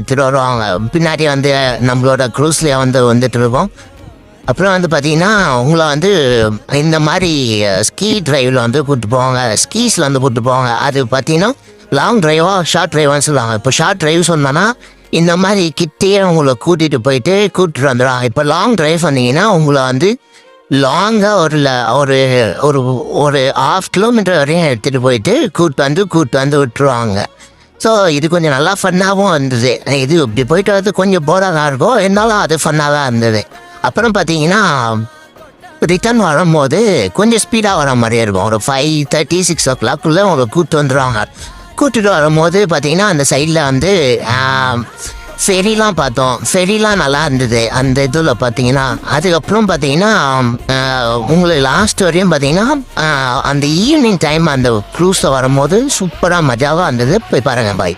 எடுத்துகிட்டு வருவாங்க. பின்னாடி வந்து நம்மளோட க்ரூஸ்லேயே வந்துட்டு இருக்கோம். அப்புறம் வந்து பார்த்தீங்கன்னா உங்களை வந்து இந்த மாதிரி ஸ்கீ ட்ரைவில் வந்து கூப்பிட்டு போவாங்க, ஸ்கீஸில் வந்து கூப்பிட்டு போவாங்க. அது பார்த்தீங்கன்னா லாங் ட்ரைவாக ஷார்ட் ட்ரைவான்னு சொல்லுவாங்க. இப்போ ஷார்ட் ட்ரைவ் சொன்னோன்னா இந்த மாதிரி கிட்டேயே உங்களை கூட்டிகிட்டு போயிட்டு கூப்பிட்டு வந்துடுவாங்க. இப்போ லாங் ட்ரைவ் வந்தீங்கன்னா உங்களை வந்து லாங்காக ஒரு ஒரு ஒரு 1/2 கிலோமீட்டர் வரையும் எடுத்துகிட்டு போயிட்டு கூப்பிட்டு வந்து விட்டுருவாங்க. ஸோ இது கொஞ்சம் நல்லா ஃபன்னாகவும் இருந்தது. இது இப்படி போயிட்டு வந்து கொஞ்சம் போராக தான் இருக்கும், இருந்தாலும் அது ஃபன்னாக தான் இருந்தது. அப்புறம் பார்த்தீங்கன்னா ரிட்டர்ன் வரும்போது கொஞ்சம் ஸ்பீடாக வர மாதிரியே இருக்கும். ஒரு 5:30 6 o'clock அவங்க கூப்பிட்டு வந்துடுவாங்க. கூட்டிட்டு வரும்போது பார்த்தீங்கன்னா அந்த சைடில் வந்து ஃபெரிலாம் பார்த்தோம். ஃபெரிலாம் நல்லா இருந்தது அந்த இதில் பார்த்தீங்கன்னா. அதுக்கப்புறம் பார்த்தீங்கன்னா உங்களுக்கு லாஸ்ட் வரையும் பார்த்தீங்கன்னா அந்த ஈவினிங் டைம் அந்த க்ரூஸில் வரும்போது சூப்பராக மஜாவாக இருந்தது. போய் பாருங்கள். பாய்.